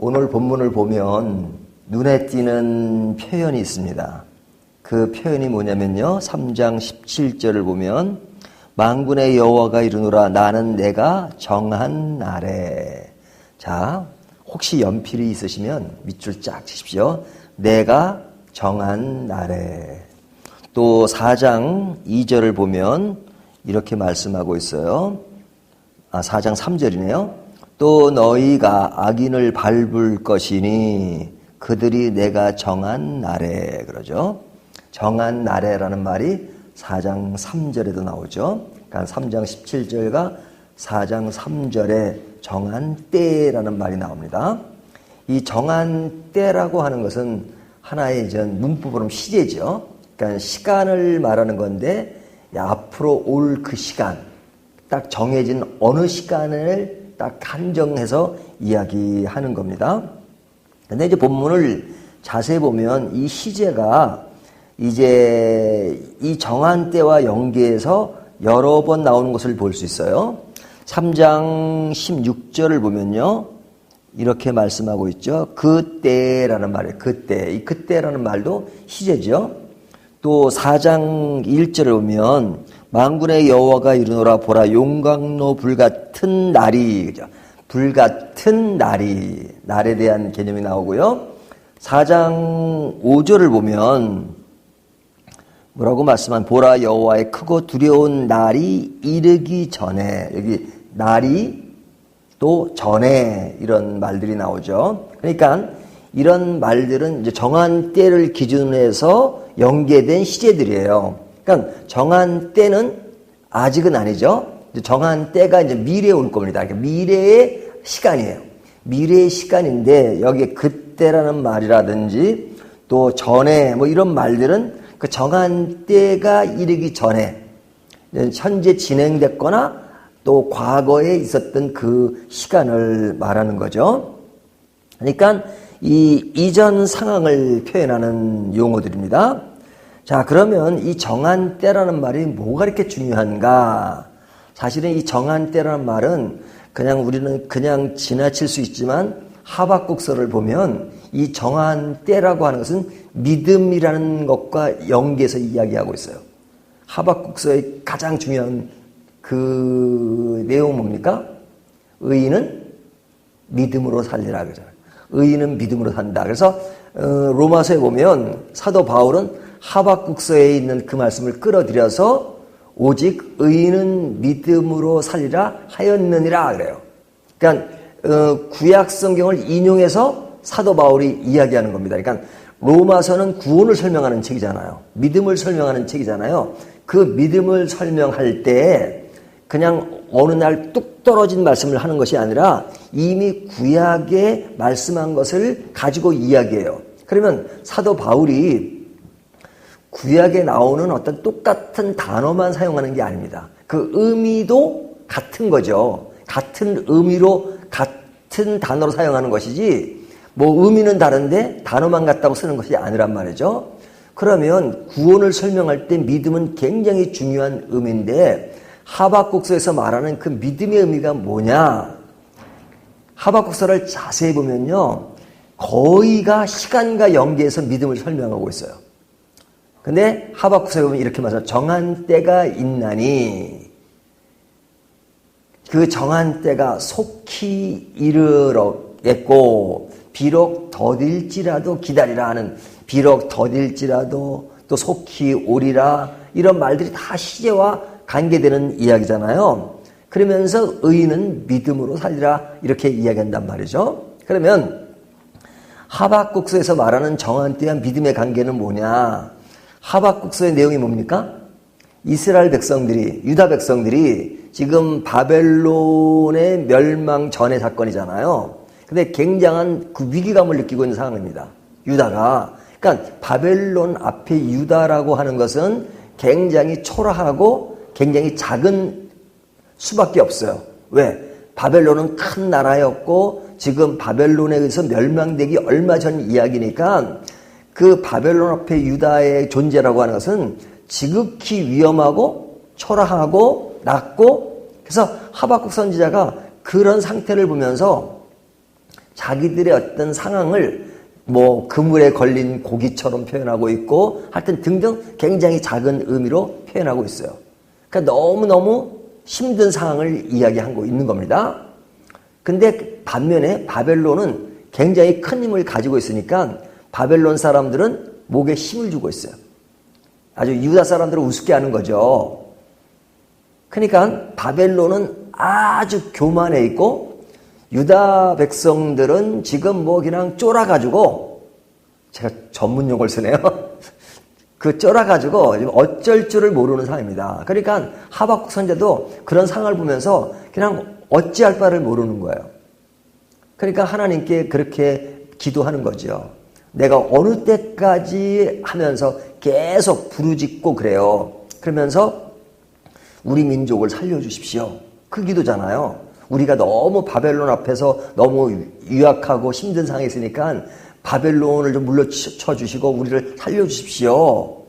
오늘 본문을 보면 눈에 띄는 표현이 있습니다. 그 표현이 뭐냐면요. 3장 17절을 보면 만군의 여호와가 이르노라 나는 내가 정한 날에. 자, 혹시 연필이 있으시면 밑줄 쫙 치십시오. 내가 정한 날에. 또 4장 2절을 보면 이렇게 말씀하고 있어요. 4장 3절이네요. 또 너희가 악인을 밟을 것이니 그들이 내가 정한 날에. 그러죠. 정한 날에라는 말이 4장 3절에도 나오죠. 그러니까 3장 17절과 4장 3절에 정한 때라는 말이 나옵니다. 이 정한 때라고 하는 것은 하나의 문법으로 시제죠. 그러니까 시간을 말하는 건데 앞으로 올 그 시간, 딱 정해진 어느 시간을 딱 한정해서 이야기하는 겁니다. 근데 이제 본문을 자세히 보면 이 시제가 이제 이 정한 때와 연계해서 여러 번 나오는 것을 볼 수 있어요. 3장 16절을 보면요. 이렇게 말씀하고 있죠. 그때라는 말이에요. 그때. 이 그때라는 말도 시제죠. 또 4장 1절을 보면 만군의 여호와가 이르노라 보라 용광로 불같은 날이. 그죠? 불같은 날이. 날에 대한 개념이 나오고요. 4장 5절을 보면 뭐라고 말씀한 보라 여호와의 크고 두려운 날이 이르기 전에. 여기 날이 또 전에 이런 말들이 나오죠. 그러니까 이런 말들은 이제 정한 때를 기준으로 해서 연계된 시제들이에요. 그러니까 정한 때는 아직은 아니죠. 정한 때가 이제 미래에 올 겁니다. 그러니까 미래의 시간이에요. 미래의 시간인데 여기에 그때라는 말이라든지 또 전에 뭐 이런 말들은 그 정한 때가 이르기 전에 현재 진행됐거나 또 과거에 있었던 그 시간을 말하는 거죠. 그러니까 이 이전 상황을 표현하는 용어들입니다. 자, 그러면 이 정한 때라는 말이 뭐가 이렇게 중요한가? 사실은 이 정한 때라는 말은 그냥 우리는 그냥 지나칠 수 있지만 하박국서를 보면 이 정한 때라고 하는 것은 믿음이라는 것과 연계해서 이야기하고 있어요. 하박국서의 가장 중요한 그 내용은 뭡니까? 의인은 믿음으로 살리라 그러잖아요. 의인은 믿음으로 산다. 그래서 로마서에 보면 사도 바울은 하박국서에 있는 그 말씀을 끌어들여서 오직 의인은 믿음으로 살리라 하였느니라 그래요. 그러니까 구약 성경을 인용해서 사도 바울이 이야기하는 겁니다. 그러니까 로마서는 구원을 설명하는 책이잖아요. 믿음을 설명하는 책이잖아요. 그 믿음을 설명할 때 그냥 어느 날 뚝 떨어진 말씀을 하는 것이 아니라 이미 구약에 말씀한 것을 가지고 이야기해요. 그러면 사도 바울이 구약에 나오는 어떤 똑같은 단어만 사용하는 게 아닙니다. 그 의미도 같은 거죠. 같은 의미로 같은 단어로 사용하는 것이지 뭐 의미는 다른데 단어만 같다고 쓰는 것이 아니란 말이죠. 그러면 구원을 설명할 때 믿음은 굉장히 중요한 의미인데 하박국서에서 말하는 그 믿음의 의미가 뭐냐? 하박국서를 자세히 보면요. 거의가 시간과 연계해서 믿음을 설명하고 있어요. 근데 하박국서에 보면 이렇게 말해요. 정한 때가 있나니 그 정한 때가 속히 이르렀겠고 비록 더딜지라도 기다리라 하는 비록 더딜지라도 또 속히 오리라 이런 말들이 다 시제와 관계되는 이야기잖아요. 그러면서 의인은 믿음으로 살리라 이렇게 이야기한단 말이죠. 그러면 하박국서에서 말하는 정한 때와 믿음의 관계는 뭐냐? 하박국서의 내용이 뭡니까? 이스라엘 백성들이 유다 백성들이 지금 바벨론의 멸망 전의 사건이잖아요. 근데 굉장한 그 위기감을 느끼고 있는 상황입니다. 유다가. 그러니까 바벨론 앞에 유다라고 하는 것은 굉장히 초라하고 굉장히 작은 수밖에 없어요. 왜? 바벨론은 큰 나라였고 지금 바벨론에 의해서 멸망되기 얼마 전 이야기니까 그 바벨론 앞에 유다의 존재라고 하는 것은 지극히 위험하고 초라하고 낮고 그래서 하박국 선지자가 그런 상태를 보면서 자기들의 어떤 상황을 뭐 그물에 걸린 고기처럼 표현하고 있고 하여튼 등등 굉장히 작은 의미로 표현하고 있어요. 그러니까 너무너무 힘든 상황을 이야기하고 있는 겁니다. 근데 반면에 바벨론은 굉장히 큰 힘을 가지고 있으니까 바벨론 사람들은 목에 힘을 주고 있어요. 아주 유다 사람들을 우습게 하는 거죠. 그러니까 바벨론은 아주 교만해 있고 유다 백성들은 지금 뭐 그냥 쫄아가지고, 제가 전문 용어를 쓰네요. 그 쫄아가지고 어쩔 줄을 모르는 상황입니다. 그러니까 하박국 선지자도 그런 상황을 보면서 그냥 어찌할 바를 모르는 거예요. 그러니까 하나님께 그렇게 기도하는 거죠. 내가 어느 때까지 하면서 계속 부르짖고 그래요. 그러면서 우리 민족을 살려주십시오. 그 기도잖아요. 우리가 너무 바벨론 앞에서 너무 유약하고 힘든 상황에 있으니까 바벨론을 좀 물러쳐 주시고 우리를 살려주십시오.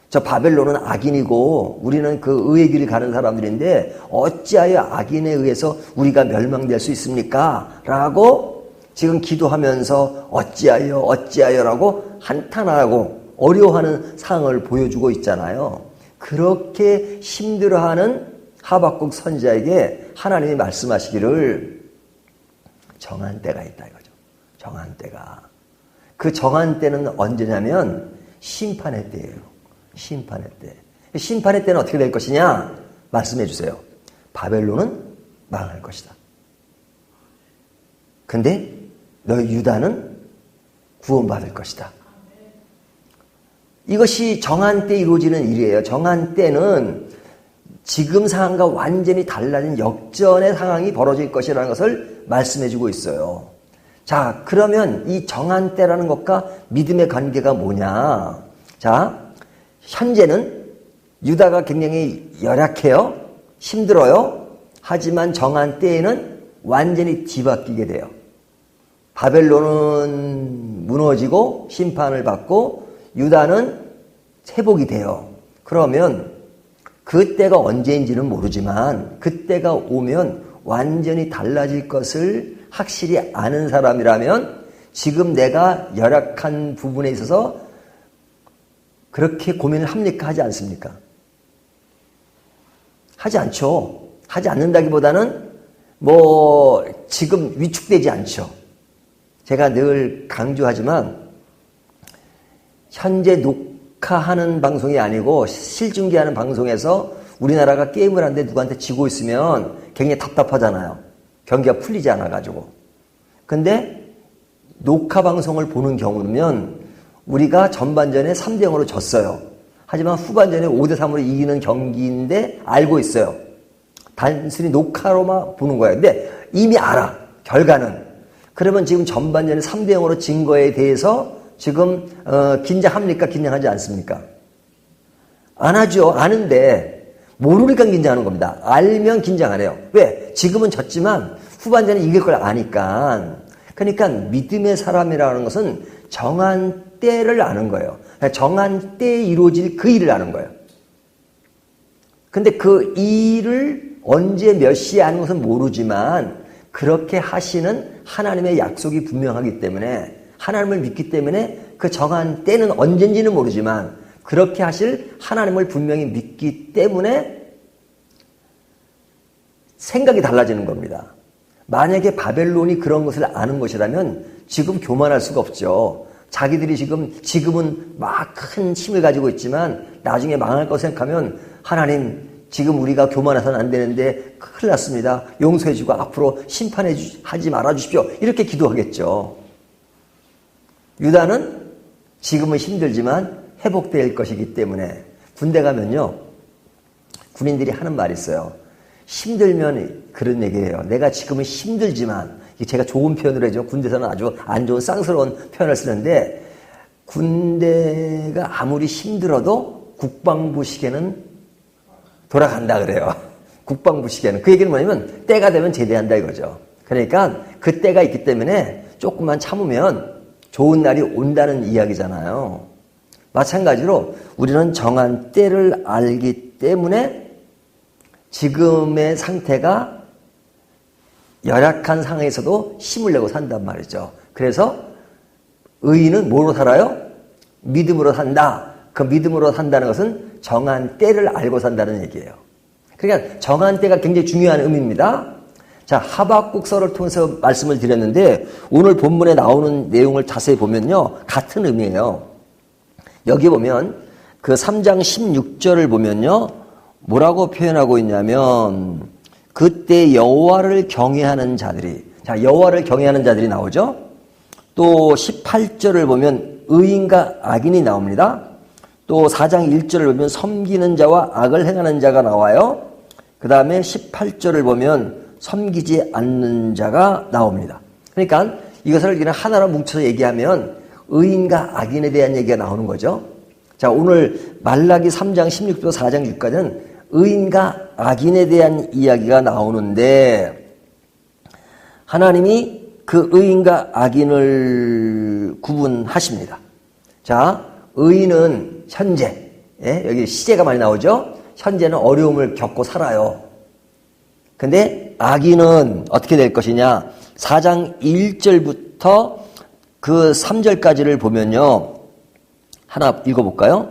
저 바벨론은 악인이고 우리는 그 의의 길을 가는 사람들인데 어찌하여 악인에 의해서 우리가 멸망될 수 있습니까? 라고 지금 기도하면서 어찌하여라고 한탄하고 어려워하는 상황을 보여주고 있잖아요. 그렇게 힘들어하는 하박국 선지자에게 하나님이 말씀하시기를 정한 때가 있다 이거죠. 정한 때가. 그 정한 때는 언제냐면 심판의 때예요. 심판의 때. 심판의 때는 어떻게 될 것이냐? 말씀해 주세요. 바벨론은 망할 것이다. 근데 너희 유다는 구원받을 것이다. 이것이 정한 때 이루어지는 일이에요. 정한 때는 지금 상황과 완전히 달라진 역전의 상황이 벌어질 것이라는 것을 말씀해 주고 있어요. 자, 그러면 이 정한 때라는 것과 믿음의 관계가 뭐냐? 자, 현재는 유다가 굉장히 열악해요. 힘들어요. 하지만 정한 때에는 완전히 뒤바뀌게 돼요. 바벨론은 무너지고 심판을 받고 유다는 회복이 돼요. 그러면 그때가 언제인지는 모르지만 그때가 오면 완전히 달라질 것을 확실히 아는 사람이라면 지금 내가 열악한 부분에 있어서 그렇게 고민을 합니까? 하지 않습니까? 하지 않죠. 하지 않는다기보다는 뭐 지금 위축되지 않죠. 제가 늘 강조하지만 현재 녹화하는 방송이 아니고 실중계하는 방송에서 우리나라가 게임을 하는데 누구한테 지고 있으면 굉장히 답답하잖아요. 경기가 풀리지 않아가지고. 근데 녹화 방송을 보는 경우면 우리가 전반전에 3대0으로 졌어요. 하지만 후반전에 5대3으로 이기는 경기인데 알고 있어요. 단순히 녹화로만 보는 거예요. 근데 이미 알아. 결과는. 그러면 지금 전반전에 3대0으로 진 거에 대해서 지금 긴장합니까? 긴장하지 않습니까? 안 하죠. 아는데 모르니까 긴장하는 겁니다. 알면 긴장 안 해요. 왜? 지금은 졌지만 후반전에 이길 걸 아니까. 그러니까 믿음의 사람이라는 것은 정한 때를 아는 거예요. 정한 때에 이루어질 그 일을 아는 거예요. 근데 그 일을 언제 몇 시에 하는 것은 모르지만 그렇게 하시는 하나님의 약속이 분명하기 때문에 하나님을 믿기 때문에 그 정한 때는 언젠지는 모르지만 그렇게 하실 하나님을 분명히 믿기 때문에 생각이 달라지는 겁니다. 만약에 바벨론이 그런 것을 아는 것이라면 지금 교만할 수가 없죠. 자기들이 지금은 막 큰 힘을 가지고 있지만 나중에 망할 거 생각하면 하나님 지금 우리가 교만해서는 안 되는데 큰일 났습니다. 용서해 주고 앞으로 심판하지 말아 주십시오. 이렇게 기도하겠죠. 유다는 지금은 힘들지만 회복될 것이기 때문에 군대 가면요. 군인들이 하는 말이 있어요. 힘들면 그런 얘기예요. 내가 지금은 힘들지만 제가 좋은 표현을 해줘. 군대에서는 아주 안 좋은 쌍스러운 표현을 쓰는데 군대가 아무리 힘들어도 국방부 시계는 돌아간다 그래요. 국방부 시계는. 그 얘기는 뭐냐면 때가 되면 제대한다 이거죠. 그러니까 그 때가 있기 때문에 조금만 참으면 좋은 날이 온다는 이야기잖아요. 마찬가지로 우리는 정한 때를 알기 때문에 지금의 상태가 열악한 상황에서도 힘을 내고 산단 말이죠. 그래서 의인은 뭐로 살아요? 믿음으로 산다. 그 믿음으로 산다는 것은 정한 때를 알고 산다는 얘기예요. 그러니까 정한 때가 굉장히 중요한 의미입니다. 자, 하박국서를 통해서 말씀을 드렸는데 오늘 본문에 나오는 내용을 자세히 보면요. 같은 의미예요. 여기 보면 그 3장 16절을 보면요. 뭐라고 표현하고 있냐면 그때 여호와를 경외하는 자들이, 자, 여호와를 경외하는 자들이 나오죠. 또 18절을 보면 의인과 악인이 나옵니다. 또 4장 1절을 보면 섬기는 자와 악을 행하는 자가 나와요. 그 다음에 18절을 보면 섬기지 않는 자가 나옵니다. 그러니까 이것을 그냥 하나로 뭉쳐서 얘기하면 의인과 악인에 대한 얘기가 나오는 거죠. 자, 오늘 말라기 3장 16절 4장 6까지는 의인과 악인에 대한 이야기가 나오는데 하나님이 그 의인과 악인을 구분하십니다. 자, 의인은 현재, 여기 시제가 많이 나오죠. 현재는 어려움을 겪고 살아요. 근데 악인은 어떻게 될 것이냐? 4장 1절부터 그 3절까지를 보면요. 하나 읽어볼까요?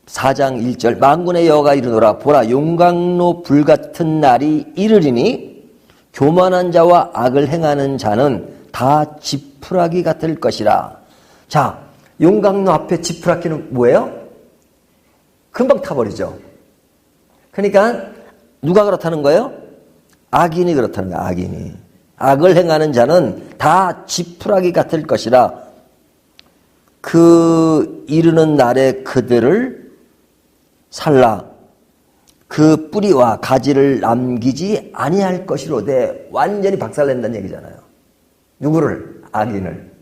4장 1절 만군의 여호와가 이르노라 보라 용광로 불같은 날이 이르리니 교만한 자와 악을 행하는 자는 다 지푸라기 같을 것이라. 자, 용광로 앞에 지푸라기는 뭐예요? 금방 타버리죠. 그러니까 누가 그렇다는 거예요? 악인이 그렇다는 거예요. 악인이. 악을 행하는 자는 다 지푸라기 같을 것이라. 그 이르는 날에 그들을 살라. 그 뿌리와 가지를 남기지 아니할 것이로되. 완전히 박살낸다는 얘기잖아요. 누구를? 악인을.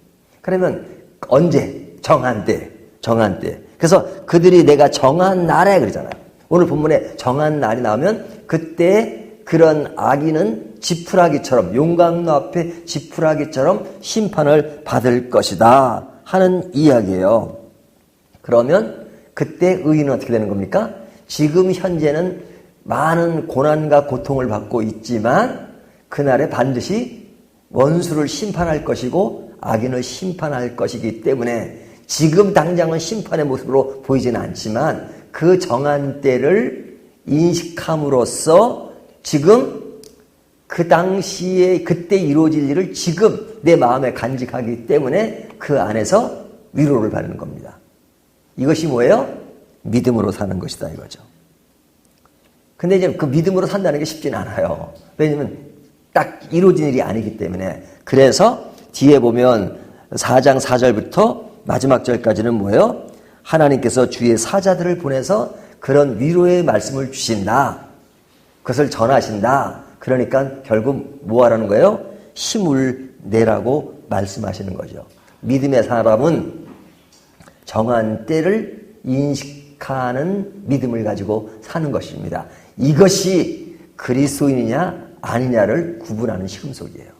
그러면 언제? 정한 때. 정한 때. 그래서 그들이 내가 정한 날에 그러잖아요. 오늘 본문에 정한 날이 나오면 그때 그런 악인은 지푸라기처럼 용광로 앞에 지푸라기처럼 심판을 받을 것이다 하는 이야기예요. 그러면 그때 의인은 어떻게 되는 겁니까? 지금 현재는 많은 고난과 고통을 받고 있지만 그날에 반드시 원수를 심판할 것이고 악인을 심판할 것이기 때문에 지금 당장은 심판의 모습으로 보이지는 않지만 그 정한 때를 인식함으로써 지금 그 당시에 그때 이루어질 일을 지금 내 마음에 간직하기 때문에 그 안에서 위로를 받는 겁니다. 이것이 뭐예요? 믿음으로 사는 것이다 이거죠. 근데 이제 그 믿음으로 산다는 게 쉽지는 않아요. 왜냐면 딱 이루어진 일이 아니기 때문에. 그래서 뒤에 보면 4장 4절부터 마지막 절까지는 뭐예요? 하나님께서 주의 사자들을 보내서 그런 위로의 말씀을 주신다. 그것을 전하신다. 그러니까 결국 뭐 하라는 거예요? 힘을 내라고 말씀하시는 거죠. 믿음의 사람은 정한 때를 인식하는 믿음을 가지고 사는 것입니다. 이것이 그리스도인이냐 아니냐를 구분하는 시금석이에요.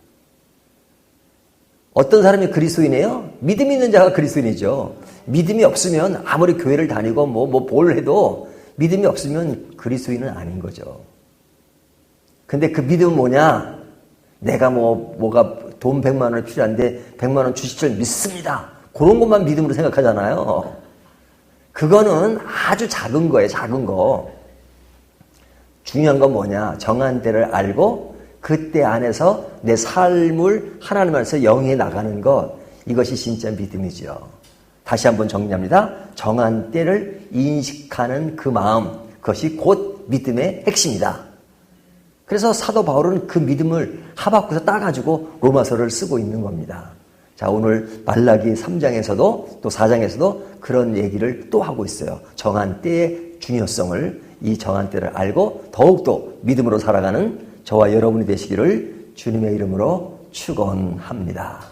어떤 사람이 그리스도인이에요? 믿음 있는 자가 그리스도인이죠. 믿음이 없으면 아무리 교회를 다니고 뭘 해도 믿음이 없으면 그리스도인은 아닌 거죠. 근데 그 믿음은 뭐냐? 내가 뭐가 돈 100만 원이 필요한데 100만 원 주실 줄 믿습니다. 그런 것만 믿음으로 생각하잖아요. 그거는 아주 작은 거예요. 작은 거. 중요한 건 뭐냐? 정한 때를 알고 그때 안에서 내 삶을 하나님 안에서 영위해 나가는 것. 이것이 진짜 믿음이죠. 다시 한번 정리합니다. 정한 때를 인식하는 그 마음. 그것이 곧 믿음의 핵심이다. 그래서 사도 바울은 그 믿음을 하박국에서 따가지고 로마서를 쓰고 있는 겁니다. 자, 오늘 말라기 3장에서도 또 4장에서도 그런 얘기를 또 하고 있어요. 정한 때의 중요성을, 이 정한 때를 알고 더욱더 믿음으로 살아가는 저와 여러분이 되시기를 주님의 이름으로 축원합니다.